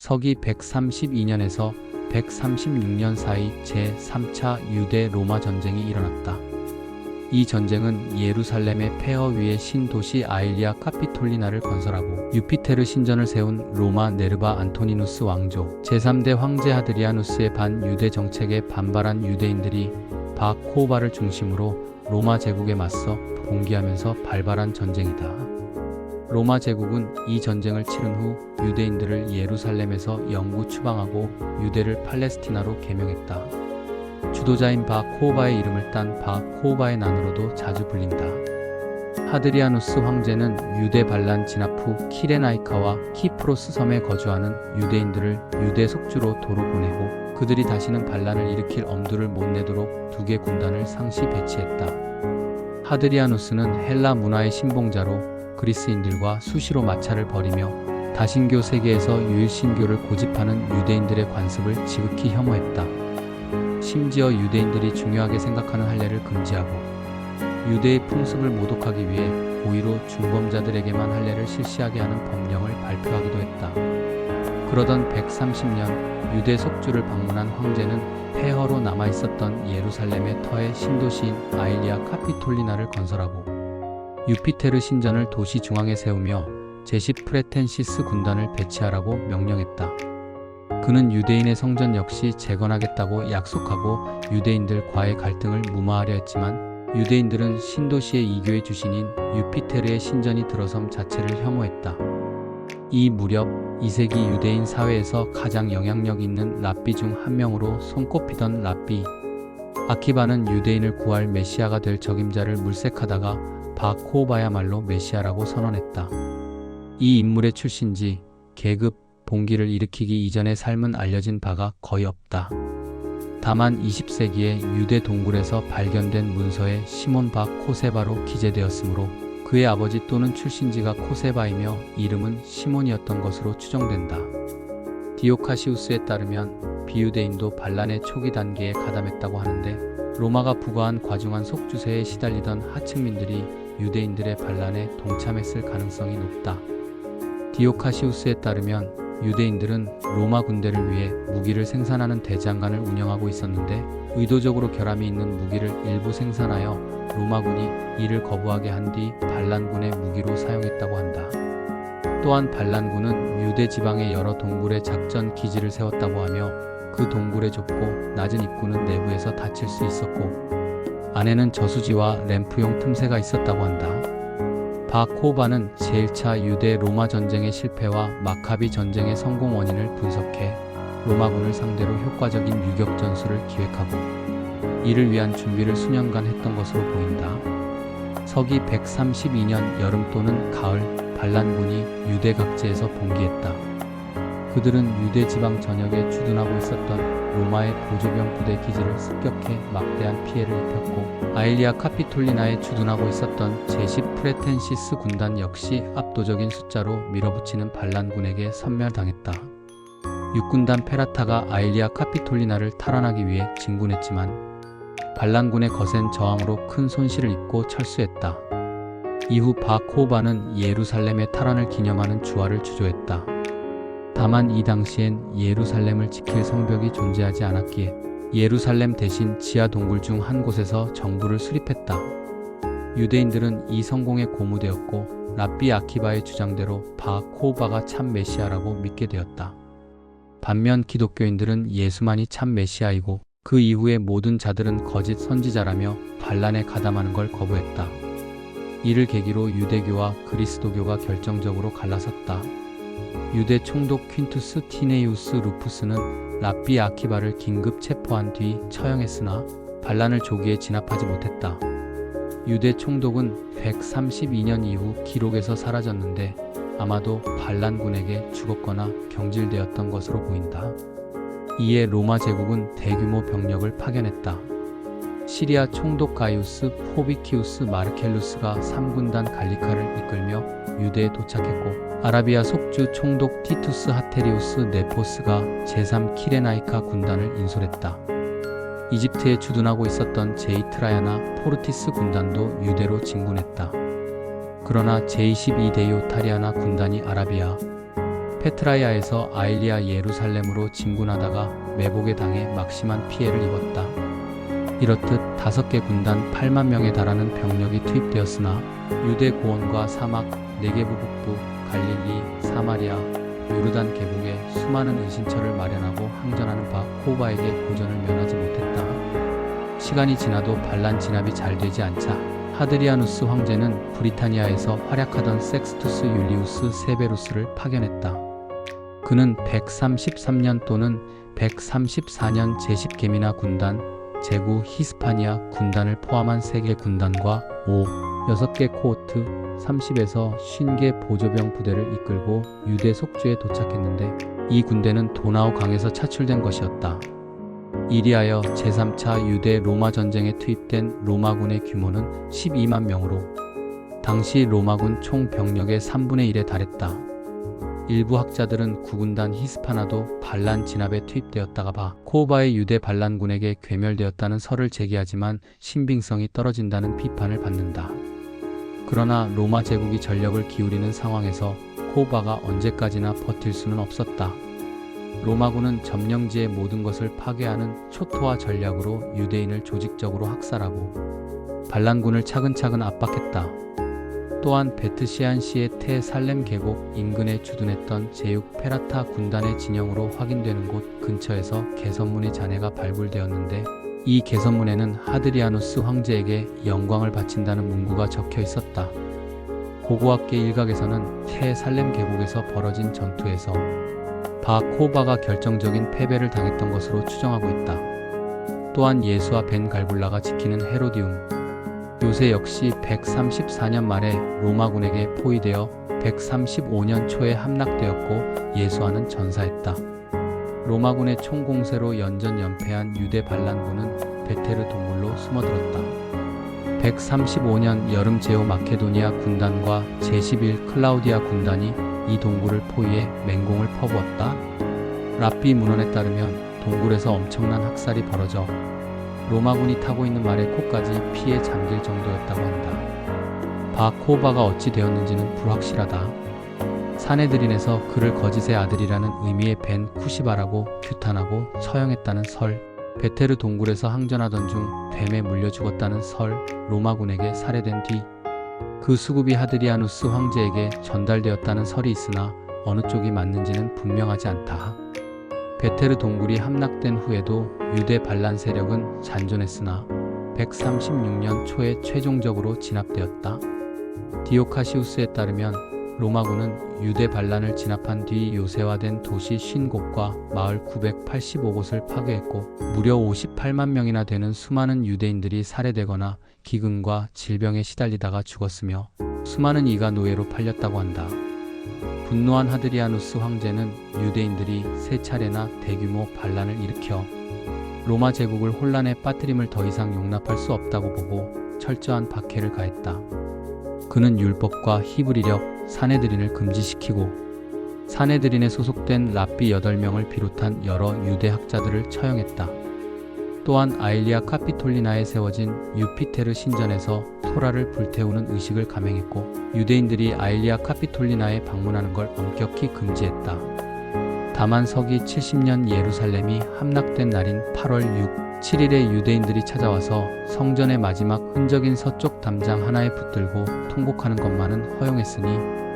서기 132년에서 136년 사이 제3차 유대 로마 전쟁이 일어났다. 이 전쟁은 예루살렘의 폐허 위에 신도시 아일리아 카피톨리나를 건설하고 유피테르 신전을 세운 로마 네르바 안토니누스 왕조 제3대 황제 하드리아누스의 반유대 정책에 반발한 유대인들이 바 코오바를 중심으로 로마 제국에 맞서 봉기하면서 발발한 전쟁이다. 로마 제국은 이 전쟁을 치른 후 유대인들을 예루살렘에서 영구 추방하고 유대를 팔레스티나로 개명했다. 주도자인 바 코오바의 이름을 딴 바 코오바의 난으로도 자주 불린다. 하드리아누스 황제는 유대 반란 진압 후 키레나이카와 키프로스 섬에 거주하는 유대인들을 유대 속주로 도로 보내고 그들이 다시는 반란을 일으킬 엄두를 못 내도록 2개 군단을 상시 배치했다. 하드리아누스는 헬라 문화의 신봉자로 그리스인들과 수시로 마찰을 벌이며 다신교 세계에서 유일신교를 고집하는 유대인들의 관습을 지극히 혐오했다. 심지어 유대인들이 중요하게 생각하는 할례를 금지하고 유대의 풍습을 모독하기 위해 고의로 중범자들에게만 할례를 실시하게 하는 법령을 발표하기도 했다. 그러던 130년 유대 속주를 방문한 황제는 폐허로 남아있었던 예루살렘의 터의 신도시인 아일리아 카피톨리나를 건설하고 유피테르 신전을 도시 중앙에 세우며 제10 프레텐시스 군단을 배치하라고 명령했다. 그는 유대인의 성전 역시 재건하겠다고 약속하고 유대인들과의 갈등을 무마하려 했지만 유대인들은 신도시의 이교의 주신인 유피테르의 신전이 들어섬 자체를 혐오했다. 이 무렵 2세기 유대인 사회에서 가장 영향력 있는 랍비 중 한 명으로 손꼽히던 랍비 아키바는 유대인을 구할 메시아가 될 적임자를 물색하다가 바 코오바야말로 메시아라고 선언했다. 이 인물의 출신지, 계급, 봉기를 일으키기 이전의 삶은 알려진 바가 거의 없다. 다만 20세기에 유대 동굴에서 발견된 문서에 시몬 바 코세바로 기재되었으므로 그의 아버지 또는 출신지가 코세바이며 이름은 시몬이었던 것으로 추정된다. 디오카시우스에 따르면 비유대인도 반란의 초기 단계에 가담했다고 하는데 로마가 부과한 과중한 속주세에 시달리던 하층민들이 유대인들의 반란에 동참했을 가능성이 높다. 디오카시우스에 따르면 유대인들은 로마 군대를 위해 무기를 생산하는 대장간을 운영하고 있었는데 의도적으로 결함이 있는 무기를 일부 생산하여 로마군이 이를 거부하게 한 뒤 반란군의 무기로 사용했다고 한다. 또한 반란군은 유대 지방의 여러 동굴에 작전 기지를 세웠다고 하며 그 동굴의 좁고 낮은 입구는 내부에서 닫힐 수 있었고 안에는 저수지와 램프용 틈새가 있었다고 한다. 바 코오바는 제1차 유대 로마 전쟁의 실패와 마카비 전쟁의 성공 원인을 분석해 로마군을 상대로 효과적인 유격 전술을 기획하고 이를 위한 준비를 수년간 했던 것으로 보인다. 서기 132년 여름 또는 가을 반란군이 유대 각지에서 봉기했다. 그들은 유대 지방 전역에 주둔하고 있었던 로마의 보조병 부대 기지를 습격해 막대한 피해를 입혔고 아일리아 카피톨리나에 주둔하고 있었던 제10 프레텐시스 군단 역시 압도적인 숫자로 밀어붙이는 반란군에게 섬멸당했다. 육군단 페라타가 아일리아 카피톨리나를 탈환하기 위해 진군했지만 반란군의 거센 저항으로 큰 손실을 입고 철수했다. 이후 바 코오바는 예루살렘의 탈환을 기념하는 주화를 주조했다. 다만 이 당시엔 예루살렘을 지킬 성벽이 존재하지 않았기에 예루살렘 대신 지하 동굴 중 한 곳에서 정부를 수립했다. 유대인들은 이 성공에 고무되었고 랍비 아키바의 주장대로 바 코오바가 참 메시아라고 믿게 되었다. 반면 기독교인들은 예수만이 참 메시아이고 그 이후의 모든 자들은 거짓 선지자라며 반란에 가담하는 걸 거부했다. 이를 계기로 유대교와 그리스도교가 결정적으로 갈라섰다. 유대 총독 퀸투스 티네이우스 루푸스는 랍비 아키바를 긴급 체포한 뒤 처형했으나 반란을 조기에 진압하지 못했다. 유대 총독은 132년 이후 기록에서 사라졌는데 아마도 반란군에게 죽었거나 경질되었던 것으로 보인다. 이에 로마 제국은 대규모 병력을 파견했다. 시리아 총독 가이우스 포비키우스 마르켈루스가 3군단 갈리카를 이끌며 유대에 도착했고 아라비아 속주 총독 티투스 하테리우스 네포스가 제3 키레나이카 군단을 인솔했다. 이집트에 주둔하고 있었던 제2트라야나 포르티스 군단도 유대로 진군했다. 그러나 제22 데이오타리아나 군단이 아라비아, 페트라이아에서 아일리아 예루살렘으로 진군하다가 매복에 당해 막심한 피해를 입었다. 이렇듯 5개 군단 8만 명에 달하는 병력이 투입되었으나 유대 고원과 사막, 네게부 북부, 갈릴리, 사마리아, 요르단 계곡에 수많은 은신처를 마련하고 항전하는 바 코바에게 고전을 면하지 못했다. 시간이 지나도 반란 진압이 잘 되지 않자 하드리아누스 황제는 브리타니아에서 활약하던 섹스투스 율리우스 세베루스를 파견했다. 그는 133년 또는 134년 제10게미나 군단, 제구 히스파니아 군단을 포함한 3개 군단과 6개 코호트, 30에서 50개 보조병 부대를 이끌고 유대 속주에 도착했는데 이 군대는 도나우 강에서 차출된 것이었다. 이리하여 제3차 유대 로마 전쟁에 투입된 로마군의 규모는 12만 명으로 당시 로마군 총 병력의 3분의 1에 달했다. 일부 학자들은 구군단 히스파나도 반란 진압에 투입되었다가 바 코바의 유대 반란군에게 괴멸되었다는 설을 제기하지만 신빙성이 떨어진다는 비판을 받는다. 그러나 로마 제국이 전력을 기울이는 상황에서 코바가 언제까지나 버틸 수는 없었다. 로마군은 점령지의 모든 것을 파괴하는 초토화 전략으로 유대인을 조직적으로 학살하고 반란군을 차근차근 압박했다. 또한 베트시안시의 테살렘 계곡 인근에 주둔했던 제6 페라타 군단의 진영으로 확인되는 곳 근처에서 개선문의 잔해가 발굴되었는데 이 개선문에는 하드리아누스 황제에게 영광을 바친다는 문구가 적혀 있었다. 고고학계 일각에서는 테살렘 계곡에서 벌어진 전투에서 바 코바가 결정적인 패배를 당했던 것으로 추정하고 있다. 또한 예수와 벤 갈불라가 지키는 헤로디움 요새 역시 134년 말에 로마군에게 포위되어 135년 초에 함락되었고 예수와는 전사했다. 로마군의 총공세로 연전연패한 유대 반란군은 베테르 동굴로 숨어들었다. 135년 여름 제오 마케도니아 군단과 제11 클라우디아 군단이 이 동굴을 포위해 맹공을 퍼부었다. 랍비 문헌에 따르면 동굴에서 엄청난 학살이 벌어져 로마군이 타고 있는 말의 코까지 피에 잠길 정도였다고 한다. 바 코바가 어찌 되었는지는 불확실하다. 사네드린에서 그를 거짓의 아들이라는 의미의 벤 쿠시바라고 규탄하고 처형했다는 설, 베테르 동굴에서 항전하던 중 뱀에 물려 죽었다는 설, 로마군에게 살해된 뒤 그 수급이 하드리아누스 황제에게 전달되었다는 설이 있으나 어느 쪽이 맞는지는 분명하지 않다. 베테르 동굴이 함락된 후에도 유대 반란 세력은 잔존했으나 136년 초에 최종적으로 진압되었다. 디오카시우스에 따르면 로마군은 유대 반란을 진압한 뒤 요새화된 도시 50곳과 마을 985곳을 파괴했고 무려 58만 명이나 되는 수많은 유대인들이 살해되거나 기근과 질병에 시달리다가 죽었으며 수많은 이가 노예로 팔렸다고 한다. 분노한 하드리아누스 황제는 유대인들이 3차례나 대규모 반란을 일으켜 로마 제국을 혼란에 빠뜨림을 더 이상 용납할 수 없다고 보고 철저한 박해를 가했다. 그는 율법과 히브리력, 사네드린을 금지시키고 사네드린에 소속된 랍비 8명을 비롯한 여러 유대 학자들을 처형했다. 또한 아일리아 카피톨리나에 세워진 유피테르 신전에서 토라를 불태우는 의식을 감행했고 유대인들이 아일리아 카피톨리나에 방문하는 걸 엄격히 금지했다. 다만 서기 70년 예루살렘이 함락된 날인 8월 6, 7일에 유대인들이 찾아와서 성전의 마지막 흔적인 서쪽 담장 하나에 붙들고 통곡하는 것만은 허용했으니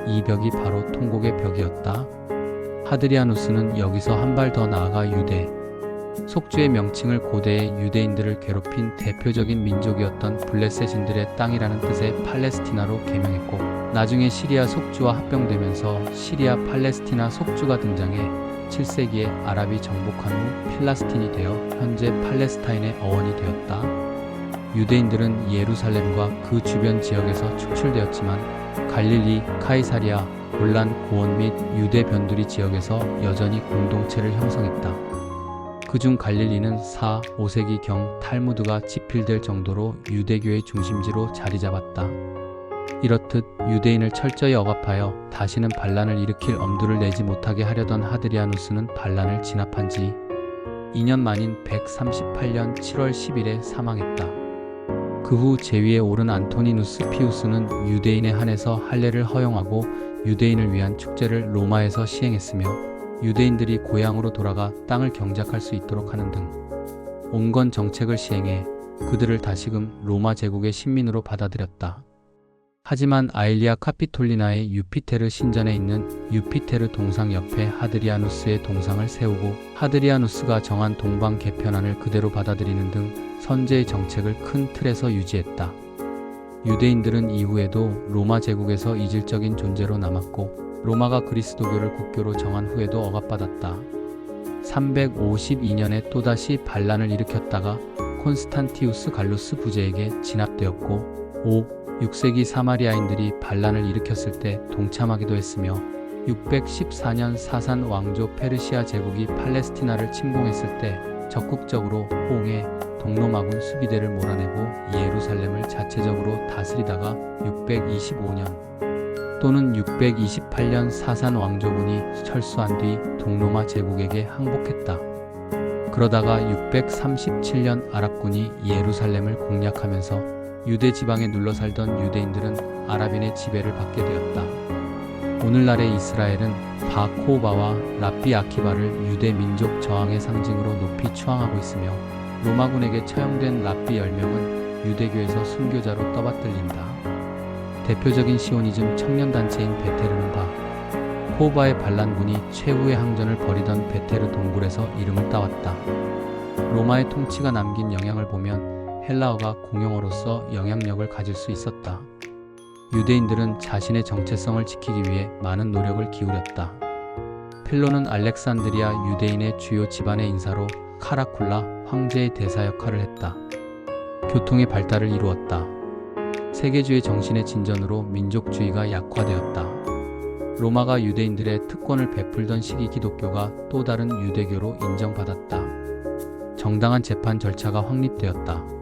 이 벽이 바로 통곡의 벽이었다. 하드리아누스는 여기서 한 발 더 나아가 유대, 속주의 명칭을 고대의 유대인들을 괴롭힌 대표적인 민족이었던 블레셋인들의 땅이라는 뜻의 팔레스티나로 개명했고 나중에 시리아 속주와 합병되면서 시리아 팔레스티나 속주가 등장해 7세기에 아랍이 정복한 후 필라스틴이 되어 현재 팔레스타인의 어원이 되었다. 유대인들은 예루살렘과 그 주변 지역에서 축출되었지만 갈릴리, 카이사리아, 골란 고원 및 유대 변두리 지역에서 여전히 공동체를 형성했다. 그중 갈릴리는 4, 5세기경 탈무드가 집필될 정도로 유대교의 중심지로 자리 잡았다. 이렇듯 유대인을 철저히 억압하여 다시는 반란을 일으킬 엄두를 내지 못하게 하려던 하드리아누스는 반란을 진압한 지 2년 만인 138년 7월 10일에 사망했다. 그 후 제위에 오른 안토니누스 피우스는 유대인에 한해서 할례를 허용하고 유대인을 위한 축제를 로마에서 시행했으며 유대인들이 고향으로 돌아가 땅을 경작할 수 있도록 하는 등 온건 정책을 시행해 그들을 다시금 로마 제국의 신민으로 받아들였다. 하지만 아일리아 카피톨리나의 유피테르 신전에 있는 유피테르 동상 옆에 하드리아누스의 동상을 세우고 하드리아누스가 정한 동방 개편안을 그대로 받아들이는 등 선제의 정책을 큰 틀에서 유지했다. 유대인들은 이후에도 로마 제국에서 이질적인 존재로 남았고 로마가 그리스도교를 국교로 정한 후에도 억압받았다. 352년에 또다시 반란을 일으켰다가 콘스탄티우스 갈루스 부제에게 진압되었고 6세기 사마리아인들이 반란을 일으켰을 때 동참하기도 했으며 614년 사산 왕조 페르시아 제국이 팔레스티나를 침공했을 때 적극적으로 호응해 동로마군 수비대를 몰아내고 예루살렘을 자체적으로 다스리다가 625년 또는 628년 사산 왕조군이 철수한 뒤 동로마 제국에게 항복했다. 그러다가 637년 아랍군이 예루살렘을 공략하면서 유대 지방에 눌러 살던 유대인들은 아랍인의 지배를 받게 되었다. 오늘날의 이스라엘은 바코바와 랍비 아키바를 유대 민족 저항의 상징으로 높이 추앙하고 있으며 로마군에게 처형된 랍비 10명은 유대교에서 순교자로 떠받들린다. 대표적인 시오니즘 청년단체인 베테르는 바코바의 반란군이 최후의 항전을 벌이던 베테르 동굴에서 이름을 따왔다. 로마의 통치가 남긴 영향을 보면 헬라어가 공용어로서 영향력을 가질 수 있었다. 유대인들은 자신의 정체성을 지키기 위해 많은 노력을 기울였다. 필로는 알렉산드리아 유대인의 주요 집안의 인사로 카라쿨라 황제의 대사 역할을 했다. 교통의 발달을 이루었다. 세계주의 정신의 진전으로 민족주의가 약화되었다. 로마가 유대인들의 특권을 베풀던 시기 기독교가 또 다른 유대교로 인정받았다. 정당한 재판 절차가 확립되었다.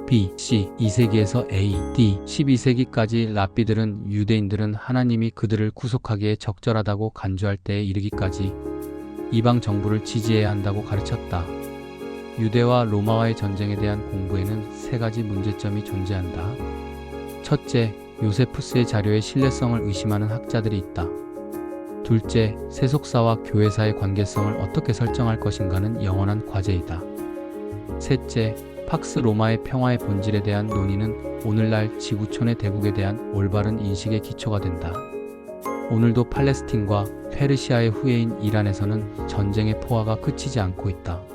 B.C. 2세기에서 A.D. 12세기까지 랍비들은 유대인들은 하나님이 그들을 구속하기에 적절하다고 간주할 때에 이르기까지 이방 정부를 지지해야 한다고 가르쳤다. 유대와 로마와의 전쟁에 대한 공부에는 세 가지 문제점이 존재한다. 첫째, 요세푸스의 자료의 신뢰성을 의심하는 학자들이 있다. 둘째, 세속사와 교회사의 관계성을 어떻게 설정할 것인가는 영원한 과제이다. 셋째, 팍스 로마의 평화의 본질에 대한 논의는 오늘날 지구촌의 대국에 대한 올바른 인식의 기초가 된다. 오늘도 팔레스틴과 페르시아의 후예인 이란에서는 전쟁의 포화가 그치지 않고 있다.